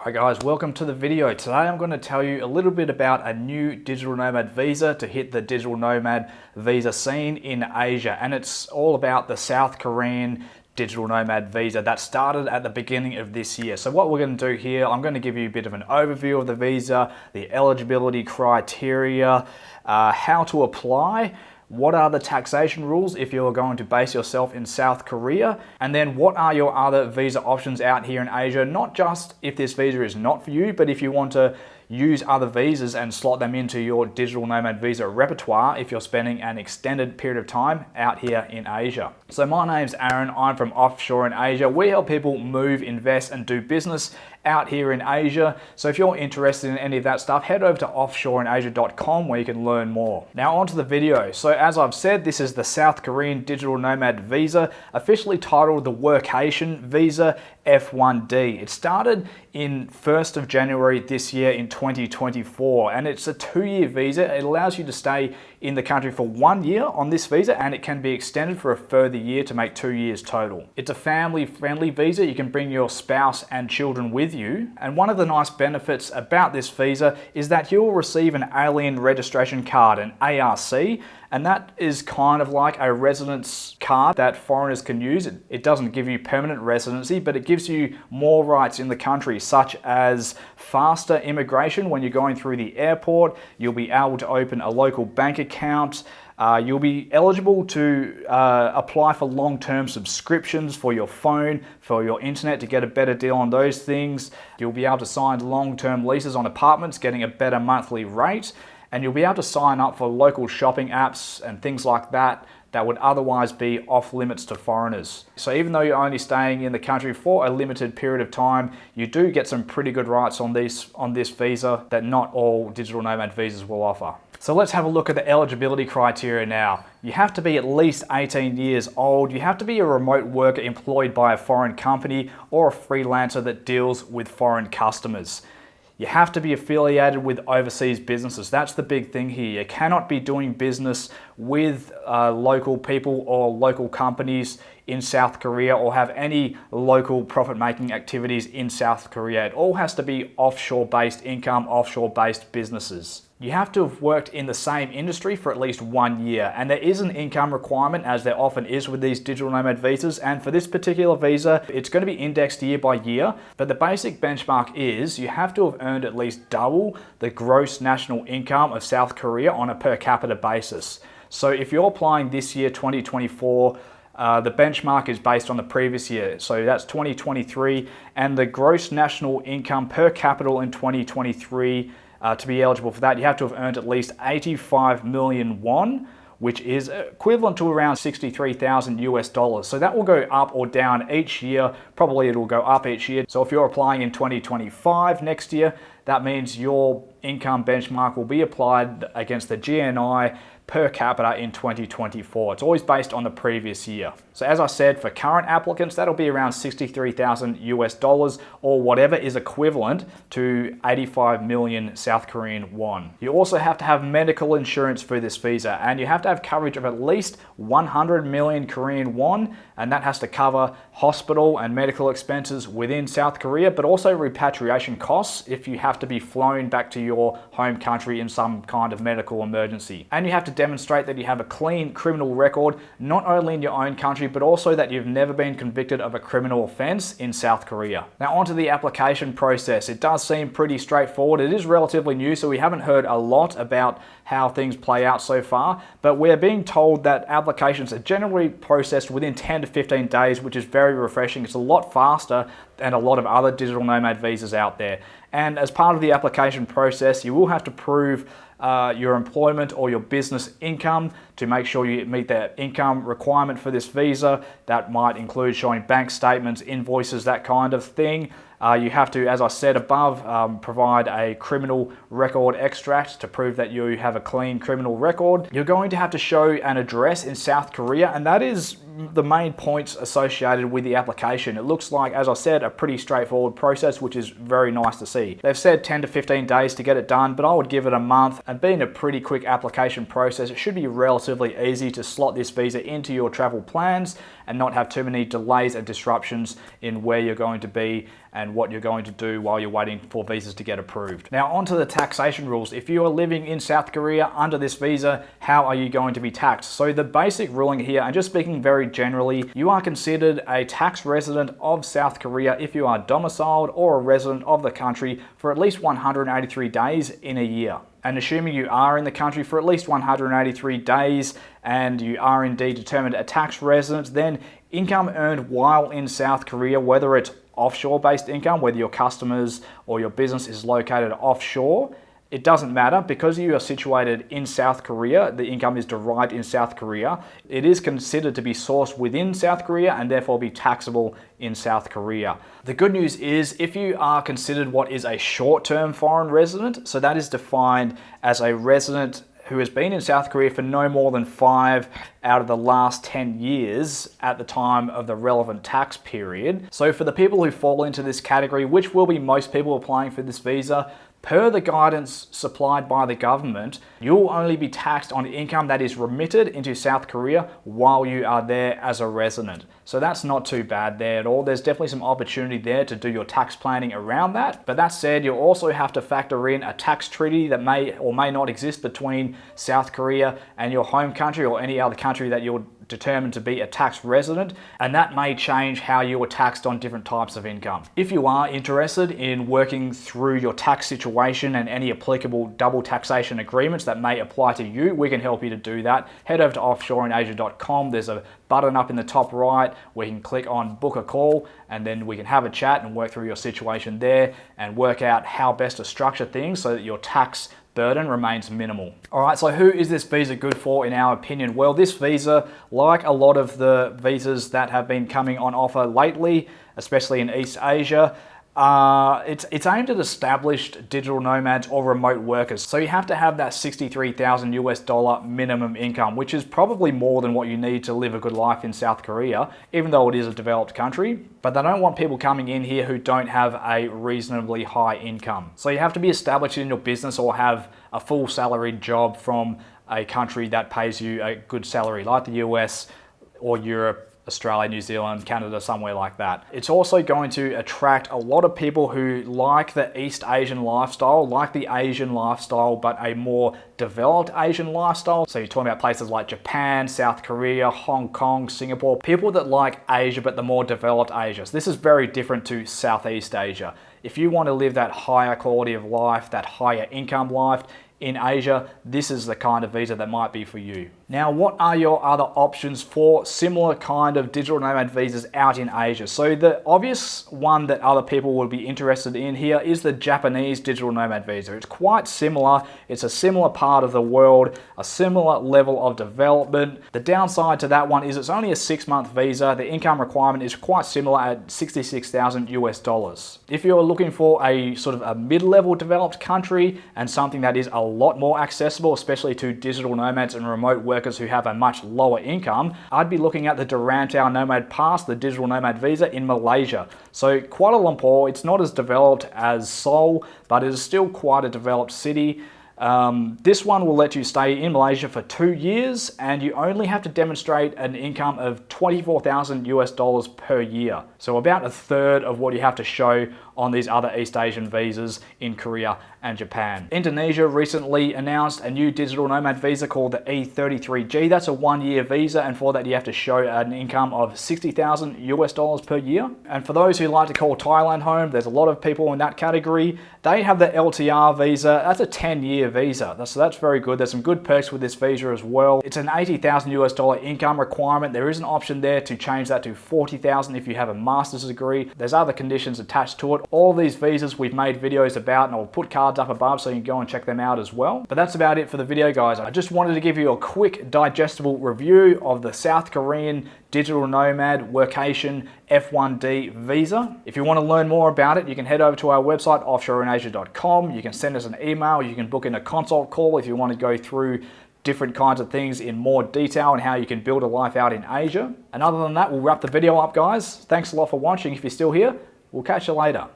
Hi guys, welcome to the video. Today I'm going to tell you a little bit about a new digital nomad visa to hit the digital nomad visa scene in Asia, and it's all about the South Korean digital nomad visa that started at the beginning of this year. So what we're going to do here, I'm going to give you a bit of an overview of the visa, the eligibility criteria, how to apply, what are the taxation rules if you're going to base yourself in South Korea, and then what are your other visa options out here in Asia, not just if this visa is not for you, but if you want to use other visas and slot them into your digital nomad visa repertoire if you're spending an extended period of time out here in Asia. So my name's Aaron, I'm from Offshore in Asia. We help people move, invest and do business out here in Asia. So if you're interested in any of that stuff, head over to offshoreinasia.com where you can learn more. Now onto the video. So as I've said, this is the South Korean digital nomad visa, officially titled the Workation Visa F1D. It started in 1st of January this year in 2024, and it's a 2-year visa. It allows you to stay in the country for 1 year on this visa, and it can be extended for a further year to make 2 years total. It's a family-friendly visa. You can bring your spouse and children with you, and one of the nice benefits about this visa is that you'll receive an alien registration card, an ARC, and that is kind of like a residence card that foreigners can use. It doesn't give you permanent residency, but it gives you more rights in the country, such as faster immigration when you're going through the airport. You'll be able to open a local bank account. You'll be eligible to apply for long-term subscriptions for your phone, for your internet, to get a better deal on those things. You'll be able to sign long-term leases on apartments, getting a better monthly rate. And you'll be able to sign up for local shopping apps and things like that that would otherwise be off limits to foreigners. So even though you're only staying in the country for a limited period of time, you do get some pretty good rights on this visa that not all digital nomad visas will offer. So let's have a look at the eligibility criteria now. You have to be at least 18 years old. You have to be a remote worker employed by a foreign company or a freelancer that deals with foreign customers. You have to be affiliated with overseas businesses. That's the big thing here. You cannot be doing business with local people or local companies in South Korea or have any local profit-making activities in South Korea. It all has to be offshore-based income, offshore-based businesses. You have to have worked in the same industry for at least 1 year, and there is an income requirement, as there often is with these digital nomad visas, and for this particular visa it's going to be indexed year by year, but the basic benchmark is you have to have earned at least double the gross national income of South Korea on a per capita basis. So if you're applying this year, 2024, the benchmark is based on the previous year, so that's 2023, and the gross national income per capita in 2023, to be eligible for that, you have to have earned at least 85 million won, which is equivalent to around 63,000 US dollars. So that will go up or down each year. Probably it will go up each year. So if you're applying in 2025 next year, that means your income benchmark will be applied against the GNI per capita in 2024. It's always based on the previous year. So as I said, for current applicants, that'll be around 63,000 US dollars, or whatever is equivalent to 85 million South Korean won. You also have to have medical insurance for this visa, and you have to have coverage of at least 100 million Korean won, and that has to cover hospital and medical expenses within South Korea, but also repatriation costs if you have to be flown back to your home country in some kind of medical emergency. And you have to demonstrate that you have a clean criminal record, not only in your own country, but also that you've never been convicted of a criminal offense in South Korea. Now onto the application process. It does seem pretty straightforward. It is relatively new, so we haven't heard a lot about how things play out so far, but we're being told that applications are generally processed within 10 to 15 days, which is very refreshing. It's a lot faster than a lot of other digital nomad visas out there. And as part of the application process, you will have to prove your employment or your business income to make sure you meet the income requirement for this visa. That might include showing bank statements, invoices, that kind of thing. You have to, as I said above, provide a criminal record extract to prove that you have a clean criminal record. You're going to have to show an address in South Korea, and that is the main points associated with the application. It looks like, as I said, a pretty straightforward process, which is very nice to see. They've said 10 to 15 days to get it done, but I would give it a month, and being a pretty quick application process, it should be relatively easy to slot this visa into your travel plans and not have too many delays and disruptions in where you're going to be and what you're going to do while you're waiting for visas to get approved. Now onto the taxation rules. If you are living in South Korea under this visa, how are you going to be taxed? So the basic ruling here, and just speaking very generally, you are considered a tax resident of South Korea if you are domiciled or a resident of the country for at least 183 days in a year. And assuming you are in the country for at least 183 days and you are indeed determined a tax resident, then income earned while in South Korea, whether it's offshore-based income, whether your customers or your business is located offshore, it doesn't matter. Because you are situated in South Korea, the income is derived in South Korea. It is considered to be sourced within South Korea and therefore be taxable in South Korea. The good news is if you are considered what is a short-term foreign resident, so that is defined as a resident who has been in South Korea for no more than 5 out of the last 10 years at the time of the relevant tax period. So for the people who fall into this category, which will be most people applying for this visa, per the guidance supplied by the government, you'll only be taxed on income that is remitted into South Korea while you are there as a resident. So that's not too bad there at all. There's definitely some opportunity there to do your tax planning around that. But that said, you'll also have to factor in a tax treaty that may or may not exist between South Korea and your home country or any other country that you're determined to be a tax resident, and that may change how you are taxed on different types of income. If you are interested in working through your tax situation and any applicable double taxation agreements that may apply to you, we can help you to do that. Head over to offshoreinasia.com. There's a button up in the top right where you can click on book a call, and then we can have a chat and work through your situation there and work out how best to structure things so that your tax burden remains minimal. All right, so who is this visa good for in our opinion? Well, this visa, like a lot of the visas that have been coming on offer lately, especially in East Asia, it's aimed at established digital nomads or remote workers. So you have to have that $63,000 US minimum income, which is probably more than what you need to live a good life in South Korea, even though it is a developed country. But they don't want people coming in here who don't have a reasonably high income. So you have to be established in your business or have a full salaried job from a country that pays you a good salary, like the US or Europe, Australia, New Zealand, Canada, somewhere like that. It's also going to attract a lot of people who like the East Asian lifestyle, like the Asian lifestyle, but a more developed Asian lifestyle. So you're talking about places like Japan, South Korea, Hong Kong, Singapore, people that like Asia, but the more developed Asia. So this is very different to Southeast Asia. If you want to live that higher quality of life, that higher income life in Asia, this is the kind of visa that might be for you. Now, what are your other options for similar kind of digital nomad visas out in Asia? So the obvious one that other people would be interested in here is the Japanese digital nomad visa. It's quite similar. It's a similar part of the world, a similar level of development. The downside to that one is it's only a 6-month visa. The income requirement is quite similar at 66,000 US dollars. If you're looking for a sort of a mid-level developed country and something that is a lot more accessible, especially to digital nomads and remote workers who have a much lower income, I'd be looking at the Durantau Nomad Pass, the digital nomad visa in Malaysia. So Kuala Lumpur, it's not as developed as Seoul, but it is still quite a developed city. This one will let you stay in Malaysia for 2 years, and you only have to demonstrate an income of 24,000 US dollars per year. So about a third of what you have to show on these other East Asian visas in Korea and Japan. Indonesia recently announced a new digital nomad visa called the E33G. That's a 1-year visa, and for that you have to show an income of 60,000 US dollars per year. And for those who like to call Thailand home, there's a lot of people in that category. They have the LTR visa. That's a 10-year visa. So that's very good. There's some good perks with this visa as well. It's an 80,000 US dollar income requirement. There is an option there to change that to 40,000 if you have a master's degree. There's other conditions attached to it. All these visas we've made videos about, and I'll put cards up above so you can go and check them out as well. But that's about it for the video, guys. I just wanted to give you a quick digestible review of the South Korean digital nomad workation F1D visa. If you want to learn more about it, you can head over to our website, offshoreinasia.com. You can send us an email. You can book in a consult call if you want to go through different kinds of things in more detail and how you can build a life out in Asia. And other than that, we'll wrap the video up, guys. Thanks a lot for watching. If you're still here, we'll catch you later.